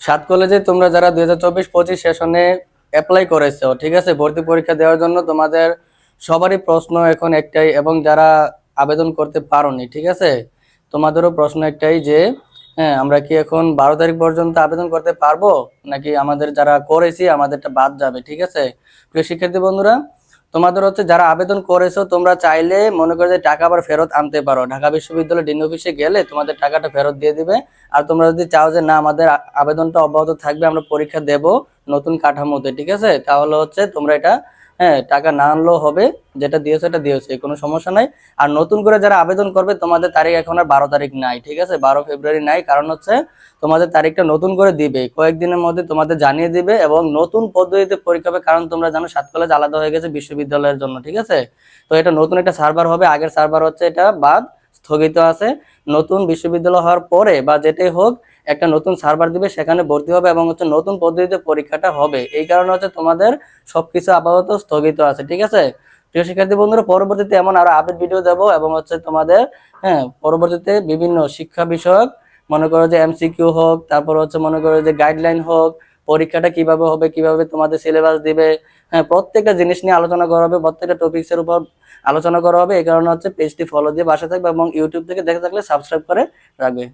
সাত কলেজে তোমরা যারা 2024-25 সেশনে অ্যাপ্লাই করেছো, ঠিক আছে, ভর্তি পরীক্ষা দেওয়ার জন্য তোমাদের সবারই প্রশ্ন এখন একটাই, এবং যারা আবেদন করতে পারোনি, ঠিক আছে, তোমাদেরও প্রশ্ন একটাই যে হ্যাঁ, আমরা কি এখন 12 তারিখ পর্যন্ত আবেদন করতে পারবো, নাকি আমাদের যারা করেছি আমাদেরটা বাদ যাবে? ঠিক আছে প্রিয় শিক্ষার্থী বন্ধুরা, তোমাদের হচ্ছে যারা আবেদন করেছো তোমরা চাইলে মনে করো যে টাকা আবার ফেরত আনতে পারো। ঢাকা বিশ্ববিদ্যালয় ডিন অফিসে গেলে তোমাদের টাকাটা ফেরত দিয়ে দিবে। আর তোমরা যদি চাও যে না আমাদের আবেদনটা অব্যাহত থাকবে, আমরা পরীক্ষা দেব নতুন কাঠামোতে, ঠিক আছে, তাহলে হচ্ছে তোমরা এটা হ্যাঁ টাকা না আনলেও হবে, যেটা দিয়েছো এটা দিয়েছো, কোনো সমস্যা নাই। আর নতুন করে যারা আবেদন করবে তোমাদের তারিখ এখন আর 12 তারিখ নাই, ঠিক আছে, 12 ফেব্রুয়ারি নাই, কারণ হচ্ছে তোমাদের তারিখটা নতুন করে দিবে, কয়েকদিনের মধ্যে তোমাদের জানিয়ে দিবে, এবং নতুন পদ্ধতিতে পরীক্ষা হবে, কারণ তোমরা জানো 7 কলেজ আলাদা হয়ে গেছে বিশ্ববিদ্যালয়ের জন্য, ঠিক আছে। তো এটা নতুন একটা সার্ভার হবে, আগের সার্ভার হচ্ছে এটা বাদ স্থগিত আছে। নতুন বিশ্ববিদ্যালয় হওয়ার পরে বা যেটাই হোক একটা নতুন সার্ভার দিবে, সেখানে ভর্তি হবে এবং হচ্ছে নতুন পদ্ধতিতে পরীক্ষাটা হবে। এই কারণে হচ্ছে তোমাদের সবকিছু আপাতত স্থগিত আছে, ঠিক আছে। প্রিয় শিক্ষার্থী বন্ধুরা, পরবর্তীতে এমন আরো আপডেট ভিডিও দেবো, এবং হচ্ছে তোমাদের হ্যাঁ পরবর্তীতে বিভিন্ন শিক্ষা বিষয়ক, মনে করো যে এমসিকিউ হোক, তারপর হচ্ছে মনে করো যে গাইডলাইন হোক, পরীক্ষাটা কিভাবে হবে, কিভাবে তোমাদের সিলেবাস দিবে, হ্যাঁ প্রত্যেকটা জিনিস নিয়ে আলোচনা করা হবে, প্রত্যেকটা টপিকস এর উপর আলোচনা করা হবে। এই কারণে হচ্ছে পেজটি ফলো দিয়ে পাশে থাকবে, এবং ইউটিউব থেকে দেখে থাকলে সাবস্ক্রাইব করে রাখবে।